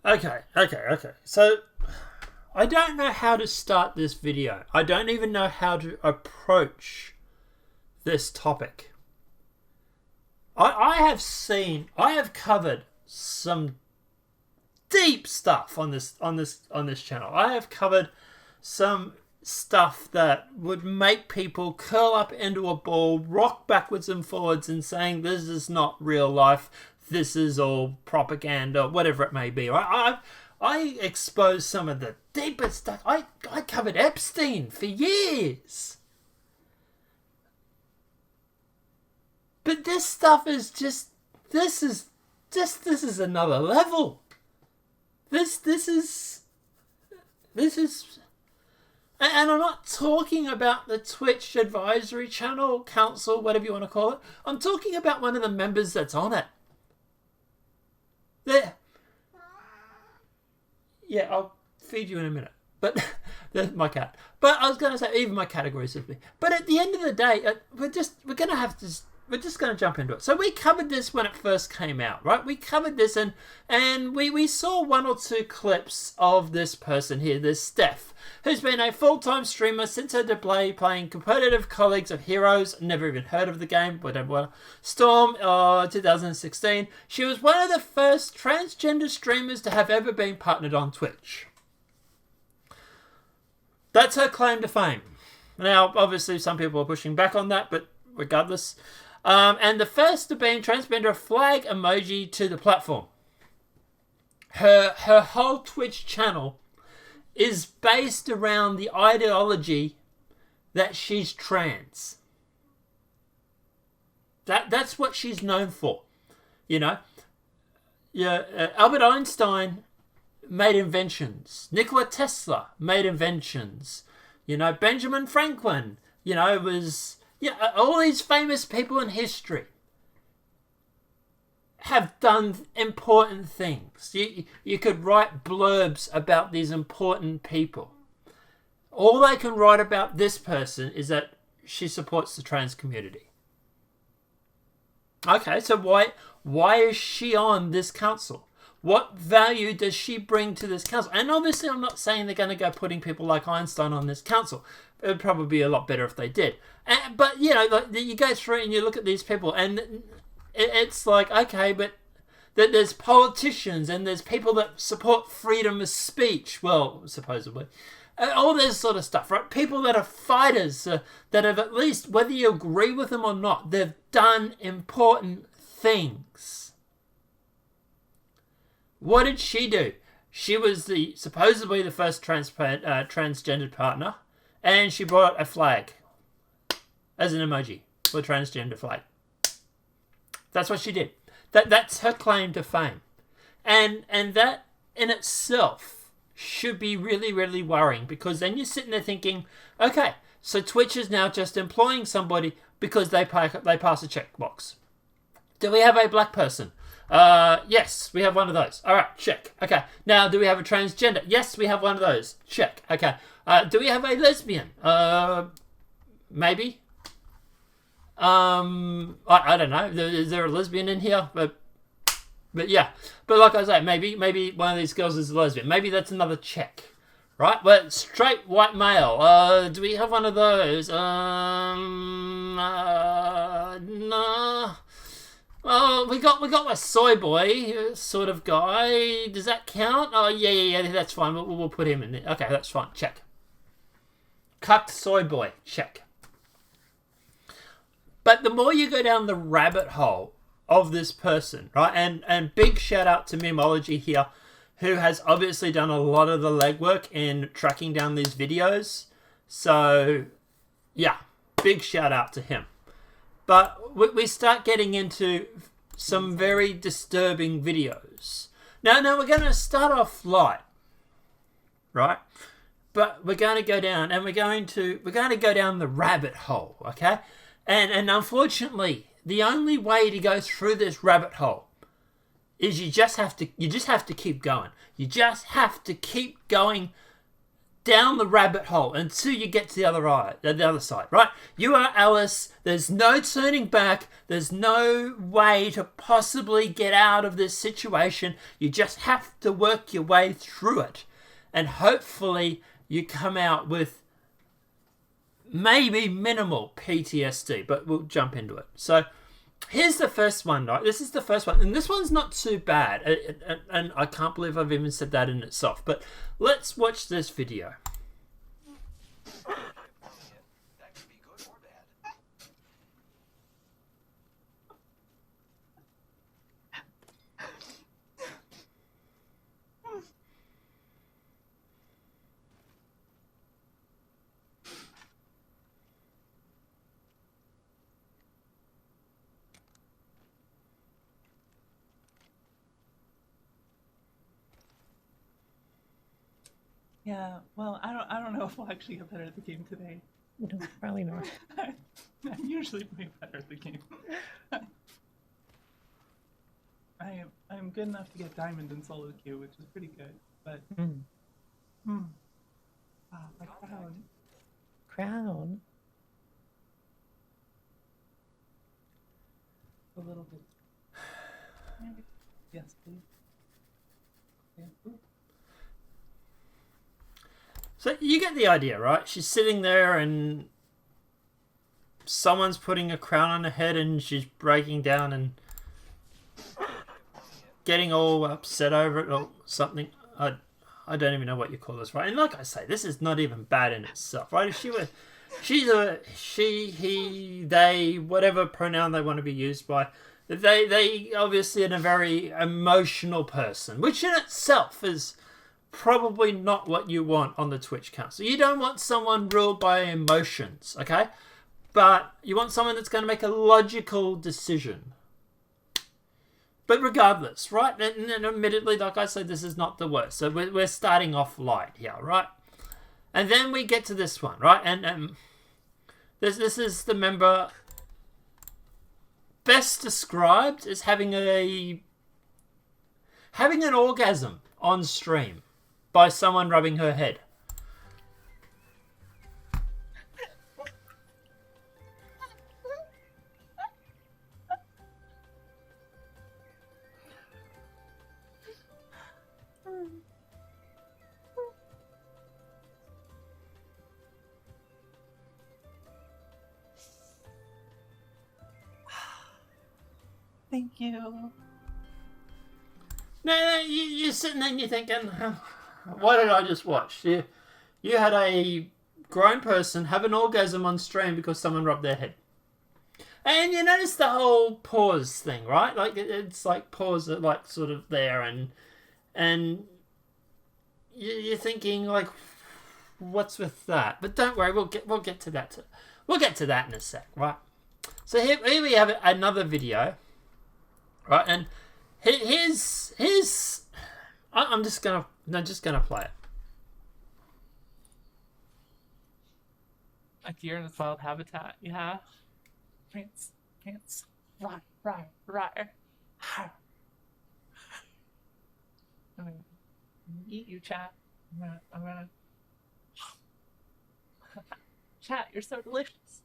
Okay. So, I don't know how to start this video. I don't even know how to approach this topic. I have covered some deep stuff on this channel. I have covered some stuff that would make people curl up into a ball, rock backwards and forwards, and saying this is not real life. This is all propaganda, whatever it may be. I exposed some of the deepest stuff. I covered Epstein for years. But this stuff is just this is another level. This is and I'm not talking about the Twitch advisory channel, council, whatever you want to call it. I'm talking about one of the members that's on it. Yeah, I'll feed you in a minute. But that's my cat. But I was going to say, even my cat agrees with me. But at the end of the day, we're just going to jump into it. So we covered this when it first came out, right? We covered this and we saw one or two clips of this person here, this Steph, who's been a full-time streamer since her debut, playing competitive colleagues of Heroes. Never even heard of the game, whatever. Storm, 2016. She was one of the first transgender streamers to have ever been partnered on Twitch. That's her claim to fame. Now, obviously, some people are pushing back on that, but regardless. And the first to being transgender flag emoji to the platform. Her whole Twitch channel is based around the ideology that she's trans. That's what she's known for. You know? Yeah, Albert Einstein made inventions. Nikola Tesla made inventions. You know, Benjamin Franklin, you know, was... Yeah, all these famous people in history have done important things. You could write blurbs about these important people. All they can write about this person is that she supports the trans community. Okay, so why is she on this council? What value does she bring to this council? And obviously I'm not saying they're going to go putting people like Einstein on this council. It would probably be a lot better if they did. But, you know, like, you go through and you look at these people and it's like, okay, but there's politicians and there's people that support freedom of speech. Well, supposedly. All this sort of stuff, right? People that are fighters, that have at least, whether you agree with them or not, they've done important things. What did she do? She was supposedly the first transgendered partner, and she brought a flag as an emoji for transgender flag. That's what she did. That's her claim to fame, and that in itself should be really, really worrying, because then you're sitting there thinking, okay, so Twitch is now just employing somebody because they pass a checkbox. Do we have a black person? Yes, we have one of those. All right, check. Okay. Now, do we have a transgender? Yes, we have one of those. Check. Okay. Do we have a lesbian? Maybe. I don't know. Is there a lesbian in here? But yeah. But like I say, maybe one of these girls is a lesbian. Maybe that's another check. Right? But straight white male. Do we have one of those? No. Oh, we got a soy boy sort of guy. Does that count? Oh, yeah, that's fine. We'll put him in there. Okay, that's fine. Check. Cucked soy boy. Check. But the more you go down the rabbit hole of this person, right? And big shout out to Memology here, who has obviously done a lot of the legwork in tracking down these videos. So, yeah, big shout out to him. But we start getting into some very disturbing videos. Now we're going to start off light, right? But we're going to go down, and we're going to go down the rabbit hole, okay? And unfortunately, the only way to go through this rabbit hole is you just have to keep going. You just have to keep going down the rabbit hole until you get to the other side, right? You are Alice. There's no turning back. There's no way to possibly get out of this situation. You just have to work your way through it. And hopefully you come out with maybe minimal PTSD, but we'll jump into it. So here's the first one, right? This is the first one. And this one's not too bad. And I can't believe I've even said that in itself. But let's watch this video. That could be good or bad. Yeah, well, I don't know if we'll actually get better at the game today. No, probably not. I'm usually way better at the game. I'm good enough to get diamond in solo queue, which is pretty good. But my crown. Crown. A little bit. Yes, please. Yeah. Ooh. So you get the idea, right? She's sitting there and someone's putting a crown on her head and she's breaking down and getting all upset over it or something. I don't even know what you call this, right? And like I say, this is not even bad in itself, right? If she's a she, he, they, whatever pronoun they want to be used by, they obviously are a very emotional person, which in itself is probably not what you want on the Twitch council. You don't want someone ruled by emotions, okay? But you want someone that's going to make a logical decision. But regardless, right? And admittedly, like I said, this is not the worst. So we're starting off light here, right? And then we get to this one, right? And this is the member best described as having an orgasm on stream by someone rubbing her head. Thank you. No, you're sitting there and you're thinking, what did I just watch? You had a grown person have an orgasm on stream because someone rubbed their head. And you notice the whole pause thing, right? Like it's like pause, like sort of there, and you're thinking like, what's with that? But don't worry, we'll get to that. We'll get to that in a sec, right? So here we have another video, right? And here's I'm just gonna play it. A deer in its wild habitat, yeah. Prance, rawr. I'm gonna eat you, chat. I'm gonna. Chat, you're so delicious.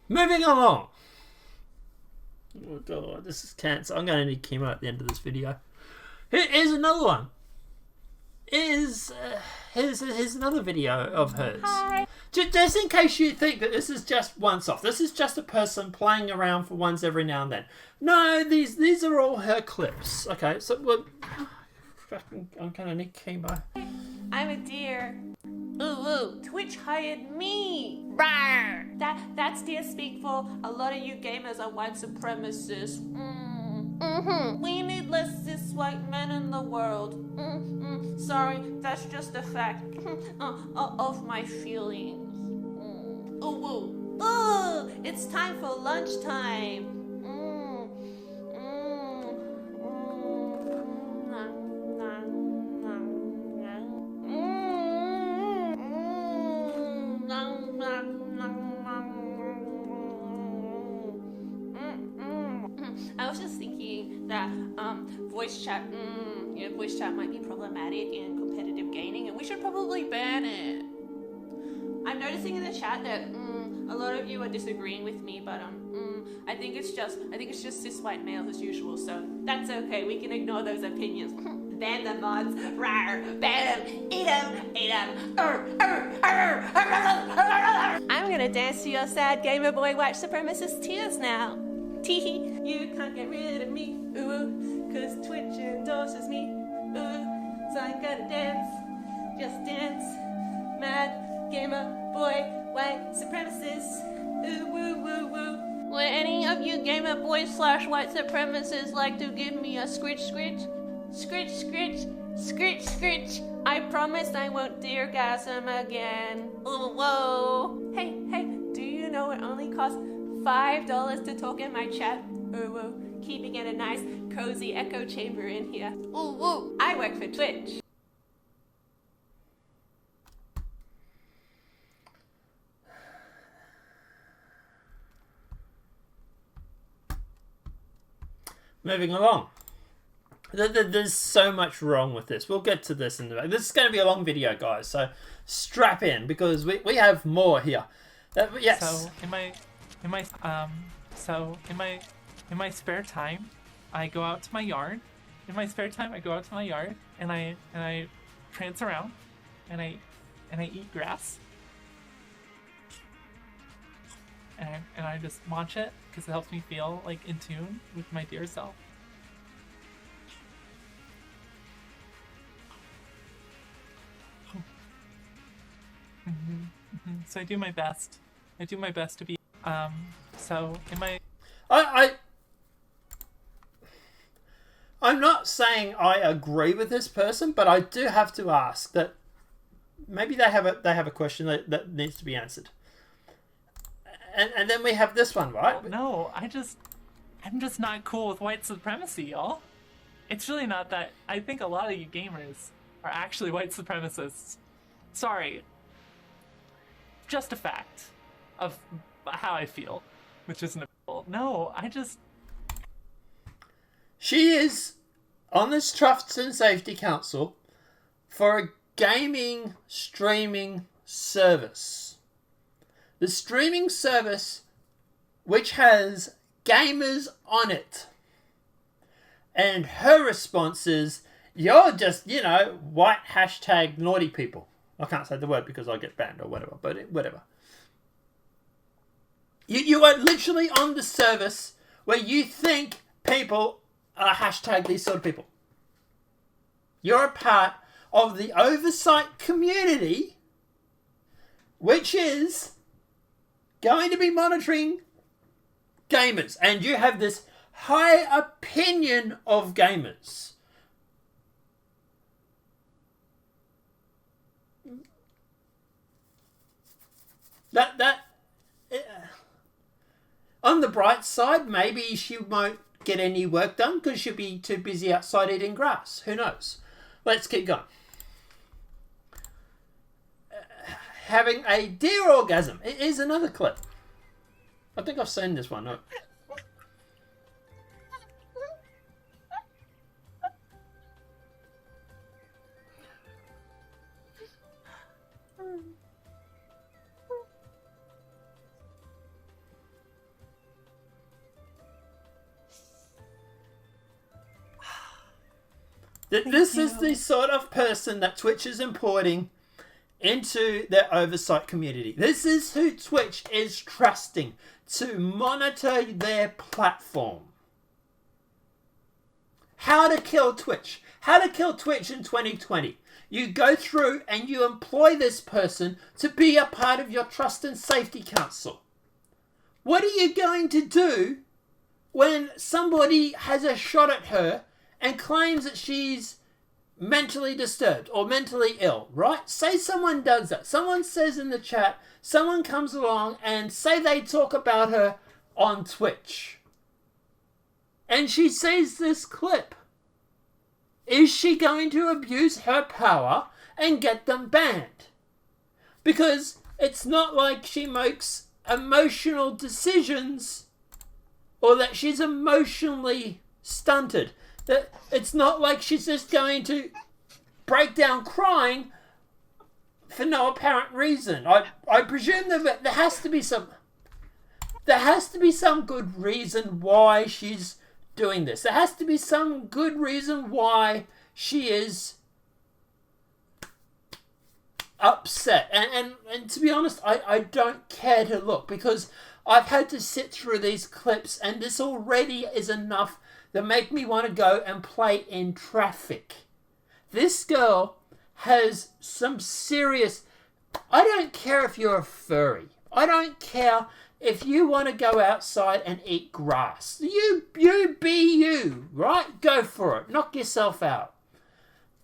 Moving along. Oh god, this is cancer. I'm going to need chemo at the end of this video. Here's another one. Here's another video of hers. Hi. Just in case you think that this is just once off. This is just a person playing around for once every now and then. No, these are all her clips. Okay, so I'm going to need chemo. I'm a deer. Ooh, Twitch hired me. Rawr. That's deer speak for a lot of you gamers are white supremacists. We need less cis white men in the world. Sorry, that's just a fact of my feelings. Ooh, it's time for lunchtime. that voice chat, voice chat might be problematic in competitive gaming, and we should probably ban it. I'm noticing in the chat that a lot of you are disagreeing with me, but I think it's just cis white males as usual, so that's okay. We can ignore those opinions. Ban the mods, rawr, ban them, eat them, I'm gonna dance to your sad gamer boy white supremacist tears now. Teehee, you can't get rid of me, ooh, cause Twitch endorses me, ooh, so I gotta dance, just dance, mad gamer boy white supremacist, ooh, woo, woo, woo. Would any of you gamer boys / white supremacists like to give me a scritch scritch? Scritch scritch, scritch scritch. I promise I won't deargasm again. Oh, whoa. Hey, do you know it only costs $5 to talk in my chat? Oh, whoa. Keeping it a nice, cozy echo chamber in here. Ooh, woo. I work for Twitch. Moving along. There's so much wrong with this. We'll get to this in the back. This is going to be a long video, guys, so strap in because we have more here. Yes. So in my spare time, I go out to my yard. And I prance around, and I eat grass. And I just munch it because it helps me feel like in tune with my dear self. So I do my best. To be. So in my. I'm not saying I agree with this person, but I do have to ask that maybe they have a question that needs to be answered. And then we have this one, right? Well, no, I'm just not cool with white supremacy, y'all. It's really not that. I think a lot of you gamers are actually white supremacists. Sorry. Just a fact of how I feel, which isn't a... No, She is on this Trust and Safety Council for a gaming streaming service. The streaming service which has gamers on it. And her response is, you're just, white hashtag naughty people. I can't say the word because I get banned or whatever, but whatever. You are literally on the service where you think people are hashtag these sort of people. You're a part of the oversight community, which is going to be monitoring gamers. And you have this high opinion of gamers. On the bright side, maybe she won't get any work done because she'll be too busy outside eating grass. Who knows? Let's keep going. Having a deer orgasm. It is another clip. I think I've seen this one. No. This is the sort of person that Twitch is importing into their oversight community. This is who Twitch is trusting to monitor their platform. How to kill Twitch. How to kill Twitch in 2020. You go through and you employ this person to be a part of your Trust and Safety Council. What are you going to do when somebody has a shot at her and claims that she's mentally disturbed or mentally ill, right? Say someone does that. Someone says in the chat, someone comes along and say they talk about her on Twitch. And she sees this clip. Is she going to abuse her power and get them banned? Because it's not like she makes emotional decisions or that she's emotionally stunted. That it's not like she's just going to break down crying for no apparent reason. I presume that there has to be some good reason why she's doing this. There has to be some good reason why she is upset. And to be honest, I don't care to look, because I've had to sit through these clips and this already is enough to make me want to go and play in traffic. This girl has some serious... I don't care if you're a furry. I don't care if you want to go outside and eat grass. You be you, right? Go for it. Knock yourself out.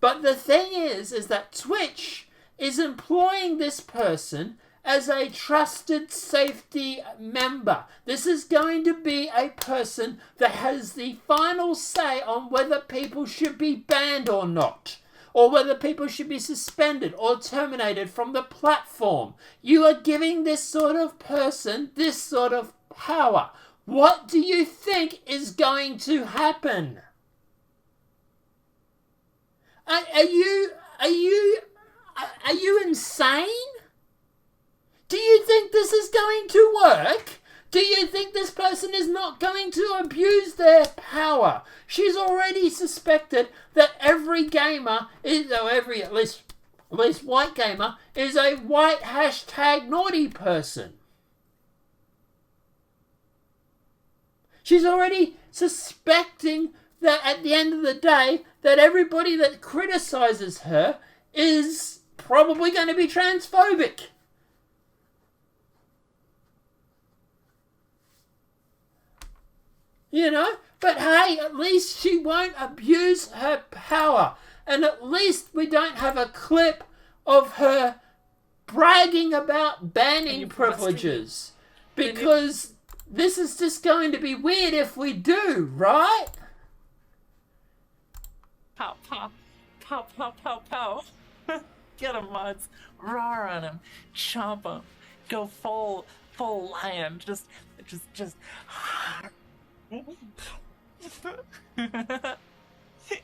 But the thing is that Twitch is employing this person as a trusted safety member. This is going to be a person that has the final say on whether people should be banned or not, or whether people should be suspended or terminated from the platform. You are giving this sort of person this sort of power. What do you think is going to happen? Are you insane? Do you think this is going to work? Do you think this person is not going to abuse their power? She's already suspected that every gamer is, or at least white gamer, is a white hashtag naughty person. She's already suspecting that at the end of the day, that everybody that criticizes her is probably going to be transphobic. You know? But hey, at least she won't abuse her power. And at least we don't have a clip of her bragging about banning privileges. Because this is just going to be weird if we do, right? Pow, pow, pow, pow, pow, pow. Get him, mods. Roar on him. Chomp him. Go full lion. Just.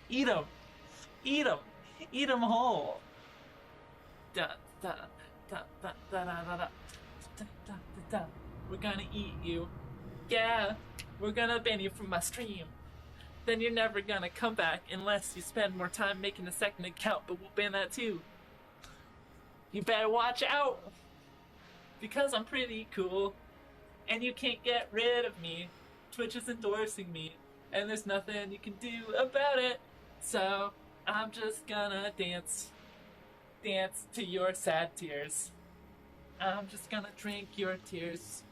Eat him. Eat him. Eat him whole. Da, da, da, da, da, da, da, da, da, da. We're gonna eat you. Yeah, we're gonna ban you from my stream. Then you're never gonna come back unless you spend more time making a second account, but we'll ban that too. You better watch out, because I'm pretty cool, and you can't get rid of me. Twitch is endorsing me, and there's nothing you can do about it. So I'm just gonna dance to your sad tears. I'm just gonna drink your tears.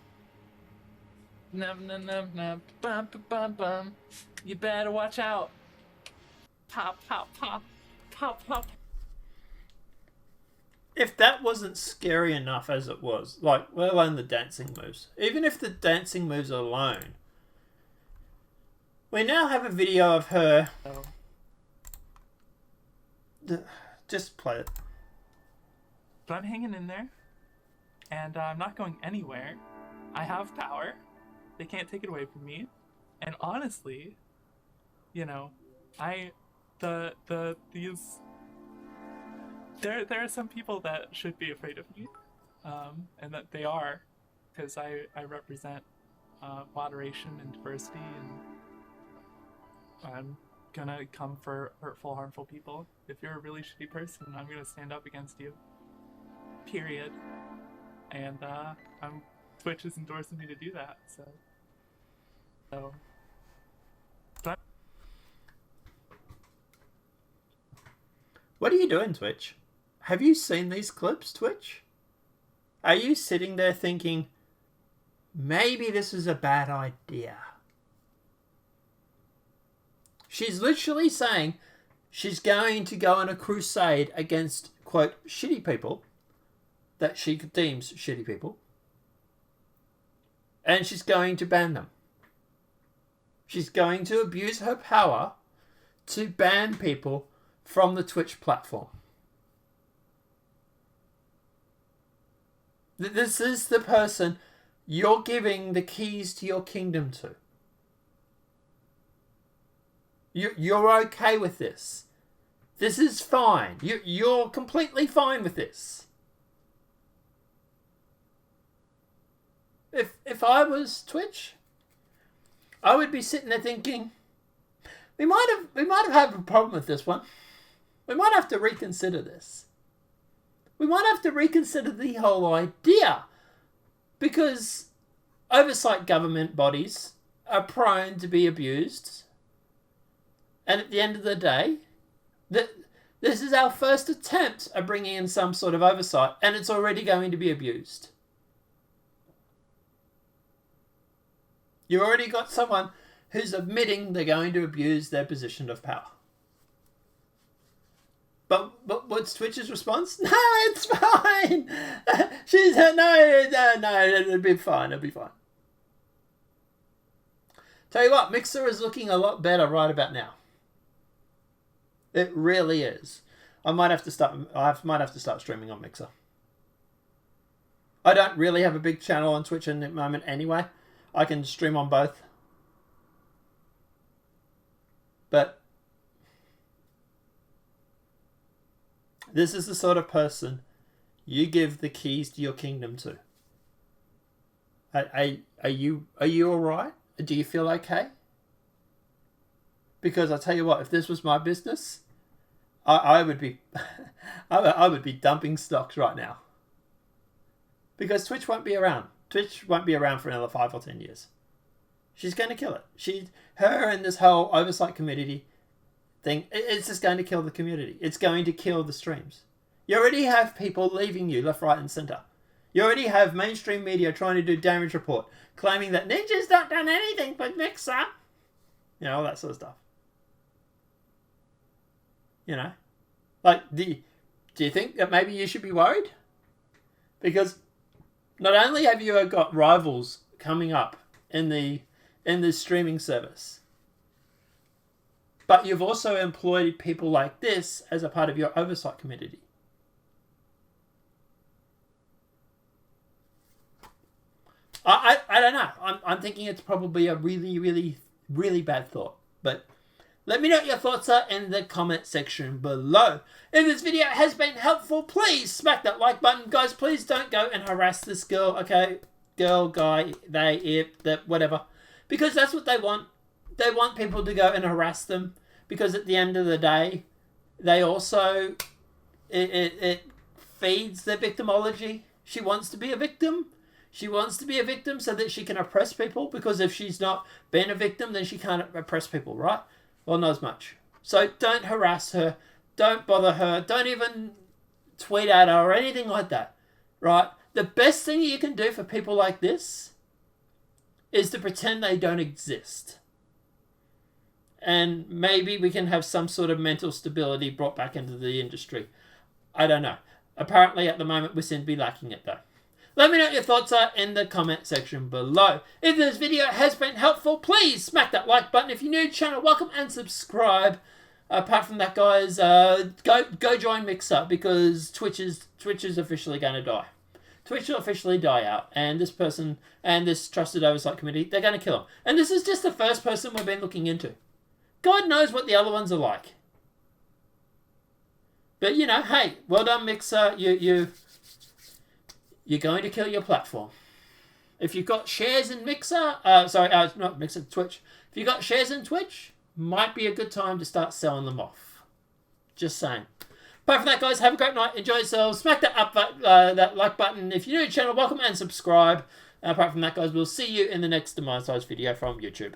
Num num num num, bum bum bum bum. You better watch out. Pop pop pop, pop pop. If that wasn't scary enough as it was, like, let alone the dancing moves. Even if the dancing moves alone, we now have a video of her. Just play it. But I'm hanging in there, and I'm not going anywhere. I have power. They can't take it away from me. And honestly, you know, there are some people that should be afraid of me, and that they are, because I represent moderation and diversity, and I'm gonna come for hurtful, harmful people. If you're a really shitty person, I'm gonna stand up against you. Period. And Twitch is endorsing me to do that. So. But What are you doing, Twitch? Have you seen these clips, Twitch? Are you sitting there thinking, maybe this is a bad idea? She's literally saying she's going to go on a crusade against, quote, shitty people that she deems shitty people. And she's going to ban them. She's going to abuse her power to ban people from the Twitch platform. This is the person you're giving the keys to your kingdom to. You're okay with this. This is fine. You're completely fine with this. If I was Twitch, I would be sitting there thinking, we might have had a problem with this one. We might have to reconsider this. We might have to reconsider the whole idea, because oversight government bodies are prone to be abused. And at the end of the day, this is our first attempt at bringing in some sort of oversight, and it's already going to be abused. You already got someone who's admitting they're going to abuse their position of power. But what's Twitch's response? No, it's fine. She's no, it'll be fine. It'll be fine. Tell you what, Mixer is looking a lot better right about now. It really is. I might have to start streaming on Mixer. I don't really have a big channel on Twitch in the moment anyway. I can stream on both. But this is the sort of person you give the keys to your kingdom to. Are you all right? Do you feel okay? Because I tell you what, if this was my business, I would be I would be dumping stocks right now. Because Twitch won't be around. Twitch won't be around for another 5 or 10 years. She's going to kill it. Her and this whole oversight committee thing, it's just going to kill the community. It's going to kill the streams. You already have people leaving you left, right, and center. You already have mainstream media trying to do damage report, claiming that Ninja's not done anything but Mixer. You know, all that sort of stuff. You know? Like, do you think that maybe you should be worried? Because not only have you got rivals coming up in this streaming service, but you've also employed people like this as a part of your oversight committee. I don't know. I'm thinking it's probably a really, really, really bad thought. But let me know what your thoughts are in the comment section below. If this video has been helpful, please smack that like button. Guys, please don't go and harass this girl, okay? Girl, guy, they, it, that, whatever. Because that's what they want. They want people to go and harass them. Because at the end of the day, they also, it feeds their victimology. She wants to be a victim. She wants to be a victim so that she can oppress people. Because if she's not been a victim, then she can't oppress people, right? Well, not as much. So don't harass her. Don't bother her. Don't even tweet at her or anything like that, right? The best thing you can do for people like this is to pretend they don't exist. And maybe we can have some sort of mental stability brought back into the industry. I don't know. Apparently, at the moment, we seem to be lacking it, though. Let me know what your thoughts are in the comment section below. If this video has been helpful, please smack that like button. If you're new to the channel, welcome and subscribe. Apart from that, guys, go join Mixer, because Twitch is officially going to die. Twitch will officially die out, and this person and this trusted oversight committee, they're going to kill him. And this is just the first person we've been looking into. God knows what the other ones are like. But, you know, hey, well done, Mixer. You're going to kill your platform. If you've got shares in Mixer, not Mixer, Twitch. If you've got shares in Twitch, might be a good time to start selling them off. Just saying. Apart from that, guys, have a great night. Enjoy yourselves. Smack that like button. If you're new to the channel, welcome and subscribe. Apart from that, guys, we'll see you in the next demonetized video from YouTube.